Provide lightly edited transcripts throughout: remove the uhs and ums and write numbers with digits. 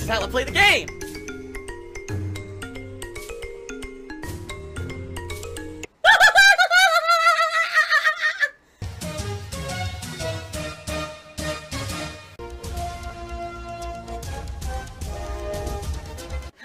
is how I play the game!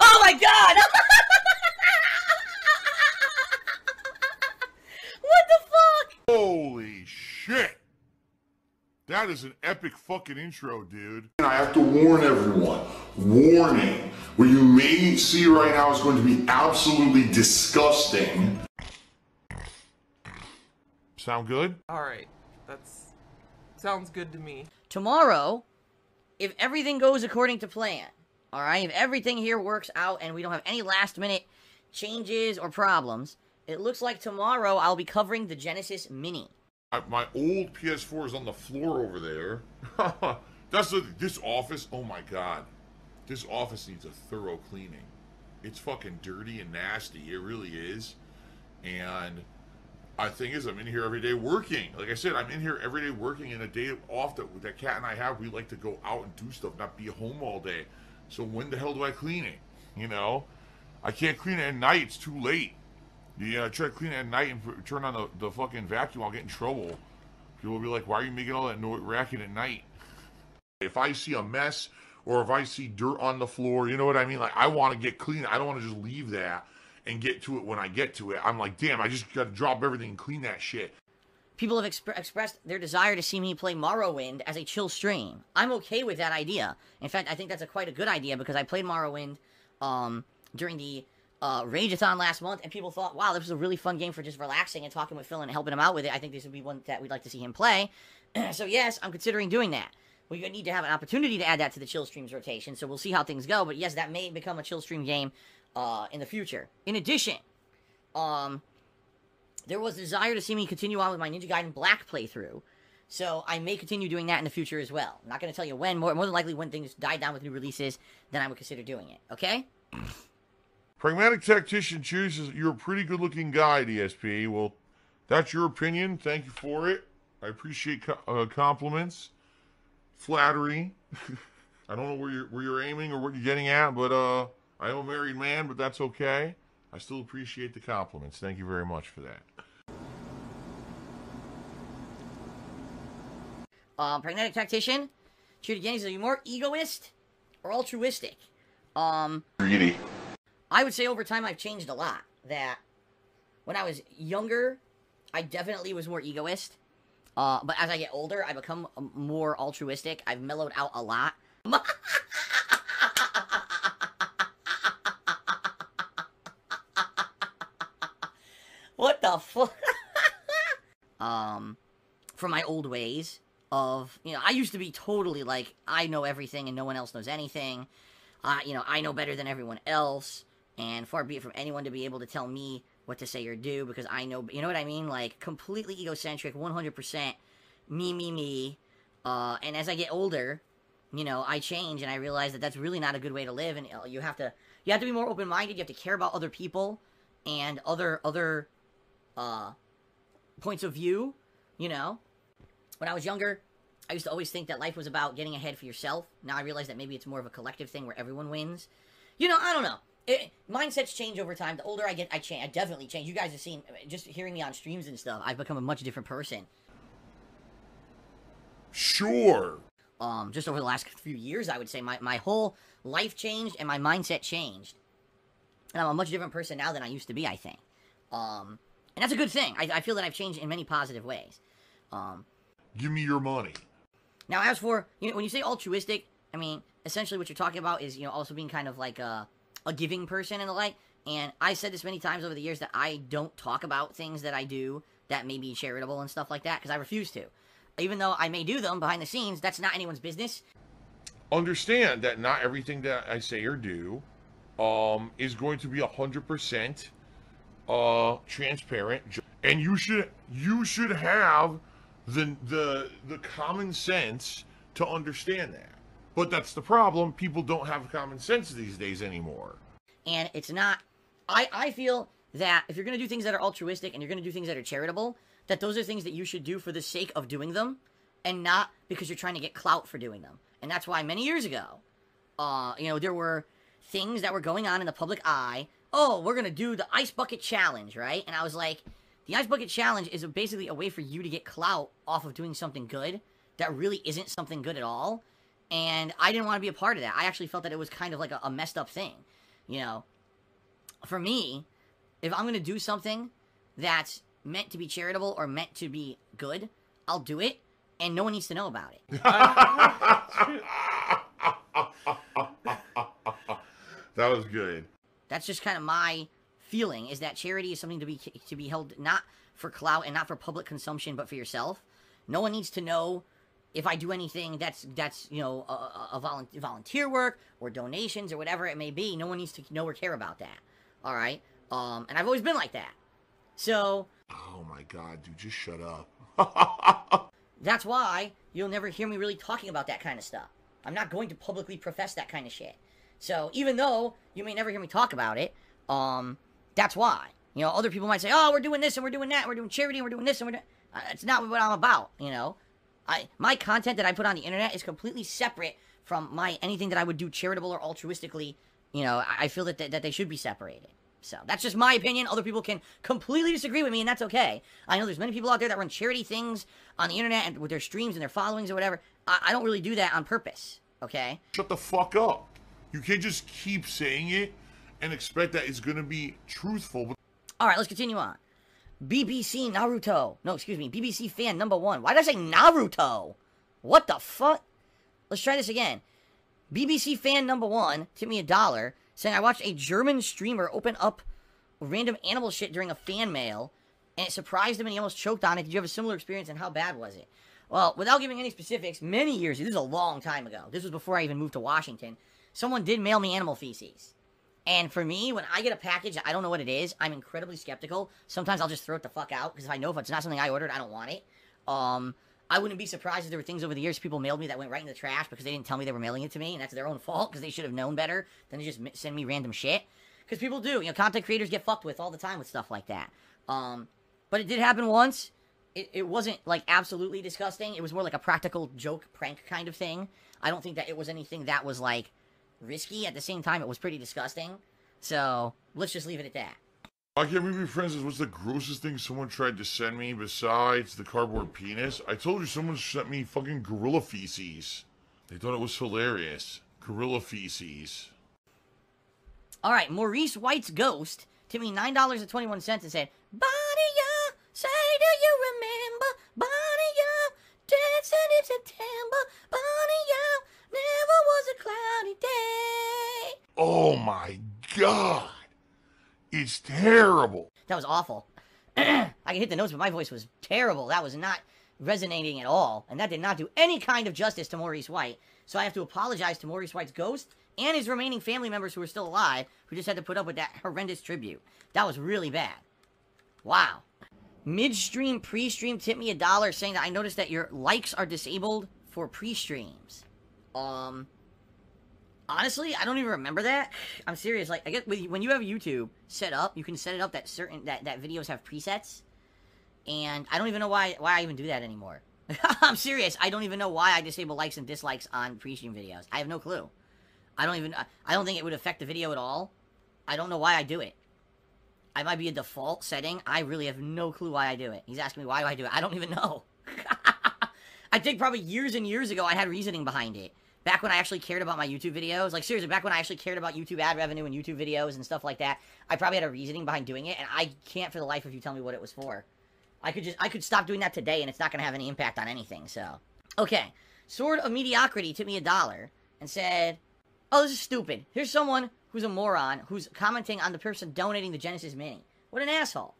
Oh my god! What the fuck? Holy shit! That is an epic fucking intro, dude. And I have to warn everyone. Warning. What you may see right now is going to be absolutely disgusting. Sound good? Alright. Sounds good to me. Tomorrow, if everything goes according to plan, alright, if everything here works out and we don't have any last minute changes or problems, it looks like tomorrow I'll be covering the Genesis Mini. My old PS4 is on the floor over there. This office, oh my god. This office needs a thorough cleaning. It's fucking dirty and nasty. It really is. And the thing is, I'm in here every day working. Like I said, I'm in here every day working, and a day off that Kat and I have, we like to go out and do stuff, not be home all day. So when the hell do I clean it? You know? I can't clean it at night. It's too late. Yeah, I try to clean it at night and turn on the fucking vacuum. I'll get in trouble. People will be like, why are you making all that racket at night? If I see a mess or if I see dirt on the floor, you know what I mean? Like, I want to get clean. I don't want to just leave that and get to it when I get to it. I'm like, damn, I just got to drop everything and clean that shit. People have expressed their desire to see me play Morrowind as a chill stream. I'm okay with that idea. In fact, I think that's quite a good idea because I played Morrowind during the Rageathon last month, and people thought, wow, this was a really fun game for just relaxing and talking with Phil and helping him out with it. I think this would be one that we'd like to see him play. So yes, I'm considering doing that. We're going to need to have an opportunity to add that to the chill streams rotation, so we'll see how things go. But yes, that may become a chill stream game in the future. In addition, there was a desire to see me continue on with my Ninja Gaiden Black playthrough. So I may continue doing that in the future as well. I'm not going to tell you when. More than likely when things die down with new releases, then I would consider doing it. Okay? Pragmatic Tactician chooses you're a pretty good looking guy, DSP. Well, that's your opinion. Thank you for it. I appreciate compliments, flattery. I don't know where you're aiming or what you're getting at, but I am a married man, but that's okay. I still appreciate the compliments. Thank you very much for that. Pragmatic Tactician, Cheated Guineas, are you more egoist or altruistic? Greedy. I would say over time I've changed a lot. That when I was younger, I definitely was more egoist. But as I get older, I become more altruistic. I've mellowed out a lot. What the fuck? From my old ways of, I used to be totally like, I know everything and no one else knows anything. I know better than everyone else. And far be it from anyone to be able to tell me what to say or do, because I know, you know what I mean? Like, completely egocentric, 100%, me. And as I get older, I change, and I realize that that's really not a good way to live, and you have to be more open-minded, you have to care about other people, and other points of view, When I was younger, I used to always think that life was about getting ahead for yourself. Now I realize that maybe it's more of a collective thing where everyone wins. I don't know. Mindsets change over time. The older I get, I definitely change. You guys have seen, just hearing me on streams and stuff, I've become a much different person. Sure. Just over the last few years, I would say my whole life changed and my mindset changed. And I'm a much different person now than I used to be, I think. And that's a good thing. I feel that I've changed in many positive ways. Give me your money. Now, as for, when you say altruistic, I mean, essentially what you're talking about is, also being kind of like a giving person and the like. And I said this many times over the years that I don't talk about things that I do that may be charitable and stuff like that, because I refuse to. Even though I may do them behind the scenes, that's not anyone's business. Understand that not everything that I say or do is going to be 100% transparent, and you should have the common sense to understand that. But that's the problem. People don't have common sense these days anymore. And it's not... I feel that if you're going to do things that are altruistic and you're going to do things that are charitable, that those are things that you should do for the sake of doing them, and not because you're trying to get clout for doing them. And that's why many years ago, There were things that were going on in the public eye. Oh, we're gonna do the ice bucket challenge, right? And I was like, the ice bucket challenge is basically a way for you to get clout off of doing something good that really isn't something good at all. And I didn't want to be a part of that. I actually felt that it was kind of like a messed up thing. For me, if I'm gonna do something that's meant to be charitable or meant to be good, I'll do it, and no one needs to know about it. That was good. That's just kind of my feeling, is that charity is something to be held not for clout and not for public consumption, but for yourself. No one needs to know if I do anything that's a volunteer work or donations or whatever it may be. No one needs to know or care about that. All right? And I've always been like that. So... Oh my god, dude, just shut up. That's why you'll never hear me really talking about that kind of stuff. I'm not going to publicly profess that kind of shit. So even though you may never hear me talk about it, that's why. Other people might say, oh, we're doing this and we're doing that, we're doing charity and we're doing this and we're doing... It's not what I'm about, My content that I put on the internet is completely separate from anything that I would do charitable or altruistically. I feel that they should be separated. So, that's just my opinion. Other people can completely disagree with me, and that's okay. I know there's many people out there that run charity things on the internet and with their streams and their followings or whatever. I don't really do that on purpose, okay? Shut the fuck up. You can't just keep saying it and expect that it's gonna be truthful. Alright, let's continue on. BBC fan number 1. Why did I say Naruto? What the fuck? Let's try this again. BBC fan number 1 tipped me $1, saying I watched a German streamer open up random animal shit during a fan mail, and it surprised him and he almost choked on it. Did you have a similar experience, and how bad was it? Well, without giving any specifics, many years, this is a long time ago. This was before I even moved to Washington. Someone did mail me animal feces. And for me, when I get a package, I don't know what it is, I'm incredibly skeptical. Sometimes I'll just throw it the fuck out, because if I know if it's not something I ordered, I don't want it. I wouldn't be surprised if there were things over the years people mailed me that went right in the trash because they didn't tell me they were mailing it to me, and that's their own fault, because they should have known better than to just send me random shit. Because people do, content creators get fucked with all the time with stuff like that. But it did happen once. It wasn't, absolutely disgusting. It was more like a practical joke, prank kind of thing. I don't think that it was anything that was, risky. At the same time, it was pretty disgusting. So, let's just leave it at that. I can't be friends. What's the grossest thing someone tried to send me besides the cardboard penis? I told you someone sent me fucking gorilla feces. They thought it was hilarious. Gorilla feces. Alright, Maurice White's ghost tipped me $9.21 and said, Bonnie, say do you remember? Bonnie, dancing in September. Bonnie, never was a cloudy day. Oh my god. It's terrible. That was awful. I can hit the notes, but my voice was terrible. That was not resonating at all. And that did not do any kind of justice to Maurice White. So I have to apologize to Maurice White's ghost and his remaining family members who are still alive, who just had to put up with that horrendous tribute. That was really bad. Wow. Midstream pre-stream tipped me $1 saying that I noticed that your likes are disabled for pre-streams. Honestly, I don't even remember that. I'm serious. I guess when you have YouTube set up, you can set it up that that videos have presets. And I don't even know why I even do that anymore. I'm serious. I don't even know why I disable likes and dislikes on pre-stream videos. I have no clue. I don't think it would affect the video at all. I don't know why I do it. I might be a default setting. I really have no clue why I do it. He's asking me why do I do it. I don't even know. I think probably years and years ago I had reasoning behind it. Back when I actually cared about my YouTube videos, seriously, back when I actually cared about YouTube ad revenue and YouTube videos and stuff like that, I probably had a reasoning behind doing it, and I can't for the life of you tell me what it was for. I could stop doing that today, and it's not going to have any impact on anything, so. Okay, Sword of Mediocrity tipped me $1 and said, oh, this is stupid. Here's someone who's a moron who's commenting on the person donating the Genesis Mini. What an asshole.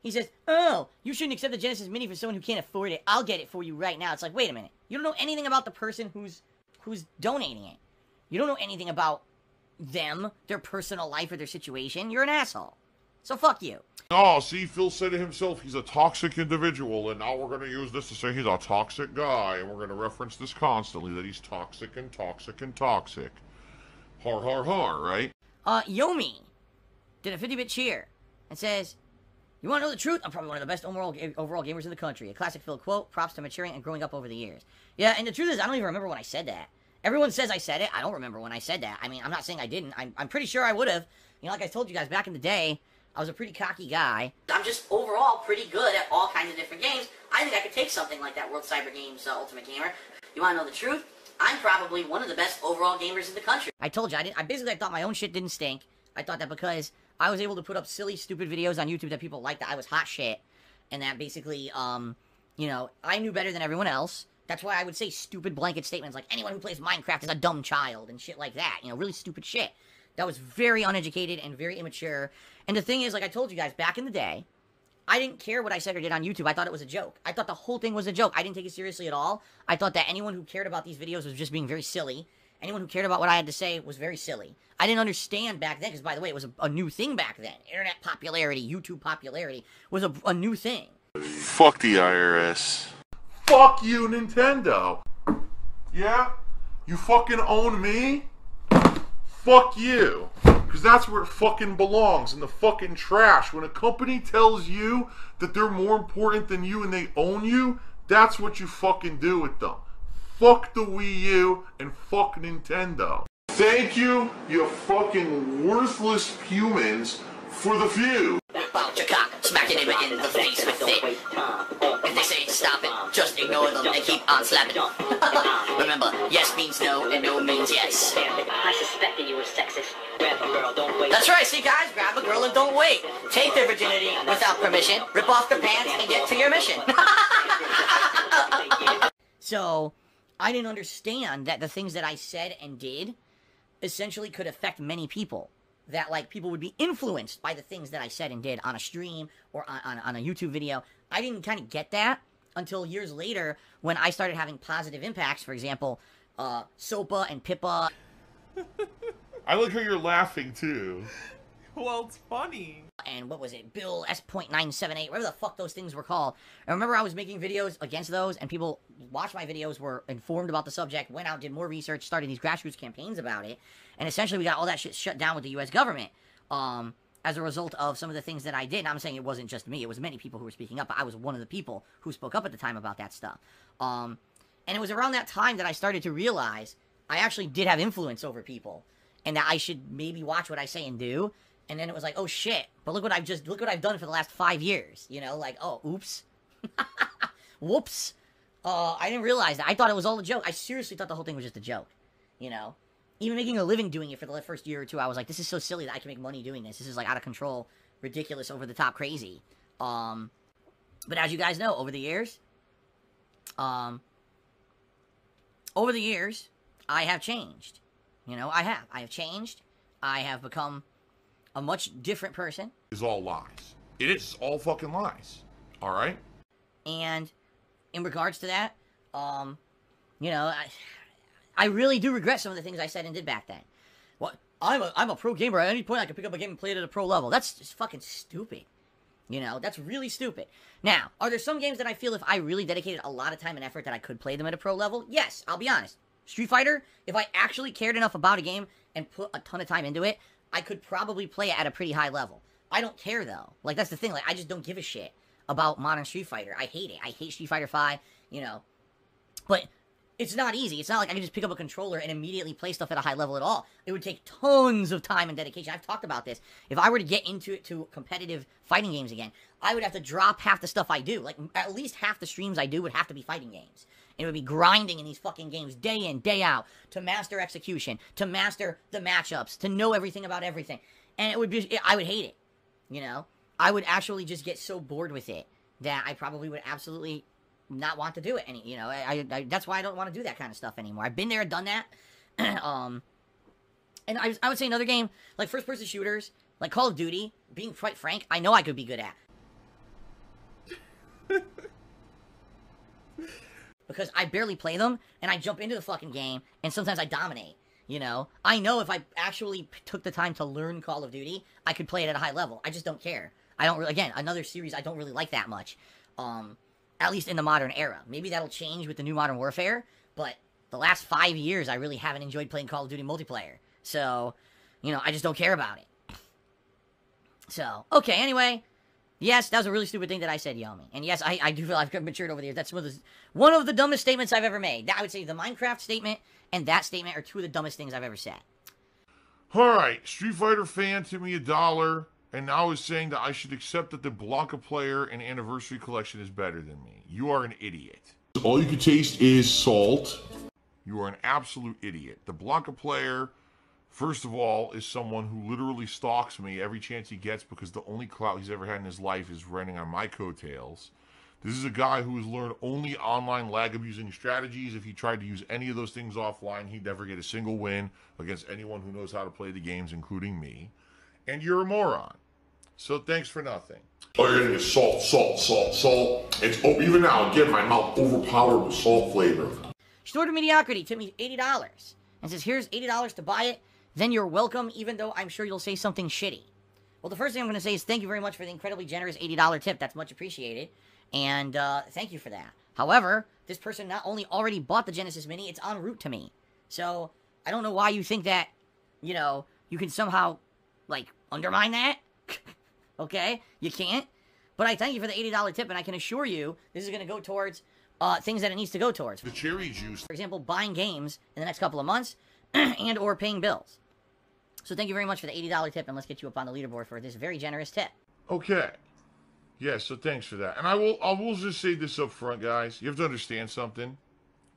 He says, oh, you shouldn't accept the Genesis Mini for someone who can't afford it. I'll get it for you right now. It's like, wait a minute. You don't know anything about the person who's donating it. You don't know anything about them, their personal life, or their situation. You're an asshole. So fuck you. Oh, see, Phil said it himself, he's a toxic individual, and now we're going to use this to say he's a toxic guy, and we're going to reference this constantly, that he's toxic and toxic and toxic. Har, har, har, right? Yomi did a 50-bit cheer and says, you want to know the truth? I'm probably one of the best overall gamers in the country. A classic Phil quote, props to maturing and growing up over the years. Yeah, and the truth is, I don't even remember when I said that. Everyone says I said it. I don't remember when I said that. I mean, I'm not saying I didn't. I'm pretty sure I would have. You know, like I told you guys back in the day, I was a pretty cocky guy. I'm just overall pretty good at all kinds of different games. I think I could take something like that World Cyber Games Ultimate Gamer. You want to know the truth? I'm probably one of the best overall gamers in the country. I told you, I basically thought my own shit didn't stink. I thought that because I was able to put up silly, stupid videos on YouTube that people liked, that I was hot shit. And that basically, you know, I knew better than everyone else. That's why I would say stupid blanket statements like, anyone who plays Minecraft is a dumb child, and shit like that. You know, really stupid shit. That was very uneducated and very immature. And the thing is, like I told you guys, back in the day, I didn't care what I said or did on YouTube. I thought it was a joke. I thought the whole thing was a joke. I didn't take it seriously at all. I thought that anyone who cared about these videos was just being very silly. Anyone who cared about what I had to say was very silly. I didn't understand back then, because, by the way, it was a new thing back then. Internet popularity, YouTube popularity was a new thing. Fuck the IRS. Fuck you, Nintendo. Yeah? You fucking own me? Fuck you. Because that's where it fucking belongs, in the fucking trash. When a company tells you that they're more important than you and they own you, that's what you fucking do with them. Fuck the Wii U and fuck Nintendo. Thank you, you fucking worthless humans, for the few. About your cock, smacking it in the face with it. If they say stop it, just ignore them and keep on slapping. Remember, yes means no and no means yes. I suspected you were sexist. Grab a girl, don't wait. That's right, see guys, grab a girl and don't wait. Take their virginity without permission, rip off their pants and get to your mission. So, I didn't understand that the things that I said and did essentially could affect many people. That, like, people would be influenced by the things that I said and did on a stream or on a YouTube video. I didn't kind of get that until years later when I started having positive impacts. For example, SOPA and PIPA. I like how you're laughing, too. Well, it's funny. And what was it? Bill S.978, whatever the fuck those things were called. I remember I was making videos against those, and people watched my videos, were informed about the subject, went out, did more research, started these grassroots campaigns about it, and essentially we got all that shit shut down with the U.S. government as a result of some of the things that I did. And I'm saying it wasn't just me. It was many people who were speaking up, but I was one of the people who spoke up at the time about that stuff. And it was around that time that I started to realize I actually did have influence over people, and that I should maybe watch what I say and do. And then it was like, oh shit, but look what I've done for the last 5 years, you know, like, oh, oops, whoops, I didn't realize that. I thought it was all a joke. I seriously thought the whole thing was just a joke, you know, even making a living doing it for the first year or two, I was like, this is so silly that I can make money doing this. This is like out of control, ridiculous, over the top, crazy. But as you guys know, over the years, I have changed, you know, I have changed. I have become a much different person. It's all lies. It is all fucking lies. All right? And in regards to that, you know, I really do regret some of the things I said and did back then. What? I'm a pro gamer. At any point I can pick up a game and play it at a pro level. That's just fucking stupid. You know, that's really stupid. Now, are there some games that I feel if I really dedicated a lot of time and effort that I could play them at a pro level? Yes, I'll be honest. Street Fighter, if I actually cared enough about a game and put a ton of time into it, I could probably play it at a pretty high level. I don't care, though. Like, that's the thing. Like, I just don't give a shit about modern Street Fighter. I hate it. I hate Street Fighter 5, you know. But it's not easy. It's not like I can just pick up a controller and immediately play stuff at a high level at all. It would take tons of time and dedication. I've talked about this. If I were to get into it to competitive fighting games again, I would have to drop half the stuff I do. Like, at least half the streams I do would have to be fighting games. And it would be grinding in these fucking games day in, day out to master execution, to master the matchups, to know everything about everything. And it would be, I would hate it, you know? I would actually just get so bored with it that I probably would absolutely not want to do it you know? That's why I don't want to do that kind of stuff anymore. I've been there, done that. And I would say another game, like first-person shooters, like Call of Duty, being quite frank, I know I could be good at. Because I barely play them, and I jump into the fucking game, and sometimes I dominate, you know? I know if I actually took the time to learn Call of Duty, I could play it at a high level. I just don't care. I don't really, again, another series I don't really like that much. At least in the modern era. Maybe that'll change with the new Modern Warfare, but the last 5 years, I really haven't enjoyed playing Call of Duty multiplayer. So, you know, I just don't care about it. So, okay, anyway. Yes, that was a really stupid thing that I said, Yomi. And yes, I do feel I've matured over the years. That's one of the dumbest statements I've ever made. I would say the Minecraft statement and that statement are two of the dumbest things I've ever said. Alright, Street Fighter fan tipped me $1 and now is saying that I should accept that the Blanca player and Anniversary Collection is better than me. You are an idiot. All you can taste is salt. You are an absolute idiot. The Blanca player, first of all, is someone who literally stalks me every chance he gets because the only clout he's ever had in his life is running on my coattails. This is a guy who has learned only online lag-abusing strategies. If he tried to use any of those things offline, he'd never get a single win against anyone who knows how to play the games, including me. And you're a moron. So thanks for nothing. Oh, you're getting salt, salt, salt, salt. It's even now, again, my mouth overpowered with salt flavor. Stored Mediocrity tipped me $80 and says, here's $80 to buy it. Then you're welcome, even though I'm sure you'll say something shitty. Well, the first thing I'm going to say is thank you very much for the incredibly generous $80 tip. That's much appreciated. And thank you for that. However, this person not only already bought the Genesis Mini, it's en route to me. So, I don't know why you think that, you know, you can somehow, like, undermine that. Okay? You can't. But I thank you for the $80 tip, and I can assure you this is going to go towards things that it needs to go towards. The cherry juice. For example, buying games in the next couple of months and or paying bills. So thank you very much for the $80 tip, and let's get you up on the leaderboard for this very generous tip. Okay. Yeah, so thanks for that. And I will just say this up front, guys. You have to understand something.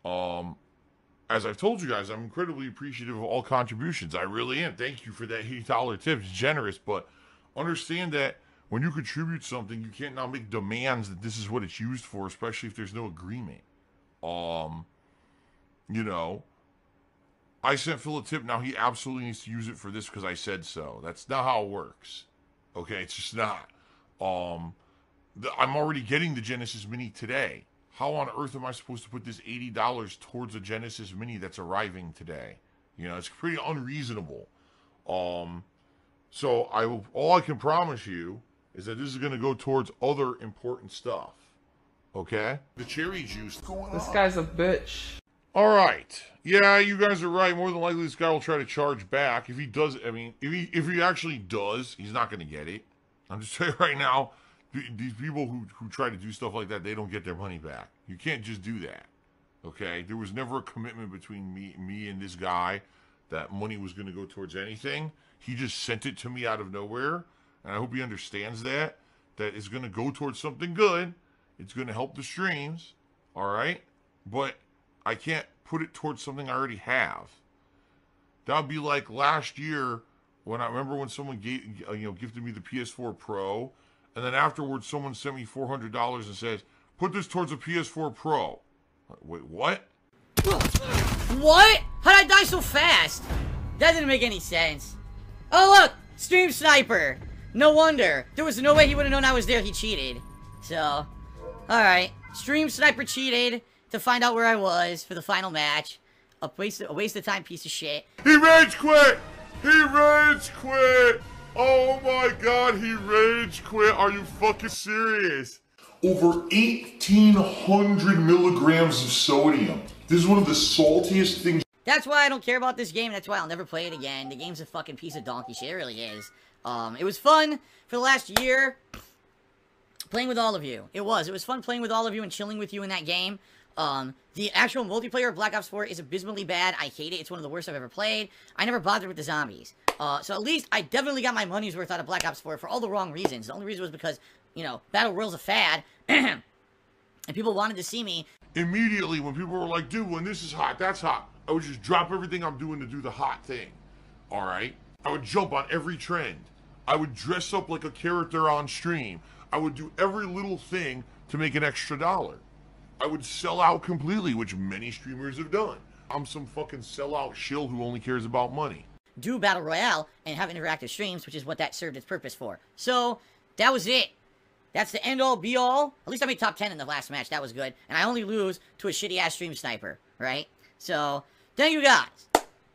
As I've told you guys, I'm incredibly appreciative of all contributions. I really am. Thank you for that $80 tip. It's generous, but understand that when you contribute something, you can't now make demands that this is what it's used for, especially if there's no agreement. You know, I sent Phil a tip. Now he absolutely needs to use it for this because I said so. That's not how it works. Okay, it's just not. I'm already getting the Genesis Mini today. How on earth am I supposed to put this $80 towards a Genesis Mini that's arriving today? You know, it's pretty unreasonable. So all I can promise you is that this is going to go towards other important stuff. Okay? The cherry juice. This guy's a bitch. All right. Yeah, you guys are right. More than likely, this guy will try to charge back. If he does, I mean, if he actually does, he's not going to get it. I'm just telling you right now, these people who try to do stuff like that, they don't get their money back. You can't just do that. Okay? There was never a commitment between me and this guy that money was going to go towards anything. He just sent it to me out of nowhere. And I hope he understands that it's going to go towards something good. It's going to help the streams. All right? But I can't put it towards something I already have. That would be like last year when I remember when someone gifted me the PS4 Pro, and then afterwards someone sent me $400 and says, put this towards a PS4 Pro. Wait, what? What? How did I die so fast? That didn't make any sense. Oh look! Stream Sniper! No wonder. There was no way he would have known I was there. He cheated. So, alright. Stream Sniper cheated to find out where I was for the final match. A waste of time piece of shit. He rage quit! He rage quit! Oh my god, he rage quit. Are you fucking serious? Over 1,800 milligrams of sodium. This is one of the saltiest things. That's why I don't care about this game. That's why I'll never play it again. The game's a fucking piece of donkey shit. It really is. It was fun for the last year playing with all of you. It was fun playing with all of you and chilling with you in that game. The actual multiplayer of Black Ops 4 is abysmally bad. I hate it. It's one of the worst I've ever played. I never bothered with the zombies. So at least I definitely got my money's worth out of Black Ops 4 for all the wrong reasons. The only reason was because, you know, Battle Royale's a fad, and people wanted to see me. Immediately when people were like, dude, when this is hot, that's hot, I would just drop everything I'm doing to do the hot thing. Alright? I would jump on every trend. I would dress up like a character on stream. I would do every little thing to make an extra dollar. I would sell out completely, which many streamers have done. I'm some fucking sellout shill who only cares about money. Do Battle Royale and have interactive streams, which is what that served its purpose for. So, that was it. That's the end-all, be-all. At least I made top 10 in the last match. That was good. And I only lose to a shitty-ass stream sniper, right? So, thank you guys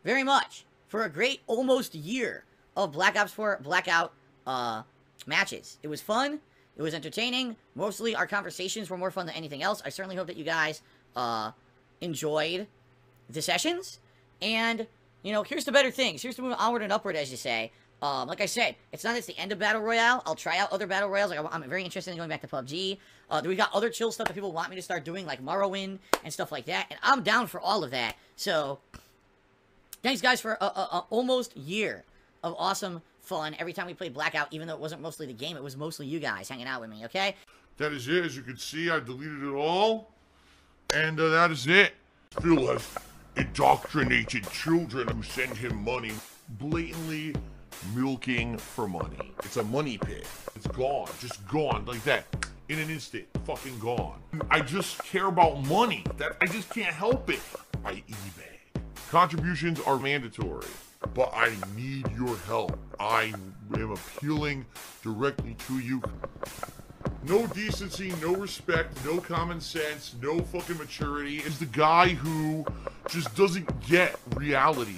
very much for a great almost year of Black Ops 4 Blackout matches. It was fun. It was entertaining. Mostly our conversations were more fun than anything else. I certainly hope that you guys enjoyed the sessions. And, you know, here's the better things. Here's to move onward and upward, as you say. Like I said, it's not it's the end of Battle Royale. I'll try out other Battle Royales. Like, I'm very interested in going back to PUBG. We got other chill stuff that people want me to start doing, like Morrowind and stuff like that. And I'm down for all of that. So, Thanks, guys, for a almost year of awesome fun every time we played Blackout, even though it wasn't mostly the game, it was mostly you guys hanging out with me, okay? That is it. As you can see, I deleted it all. And that is it. Phil has indoctrinated children who send him money, blatantly milking for money. It's a money pit. It's gone. Just gone like that. In an instant. Fucking gone. I just care about money. I just can't help it. I eBay. Contributions are mandatory, but I need your help. I am appealing directly to you. No decency, no respect, no common sense, no fucking maturity. Is the guy who just doesn't get reality.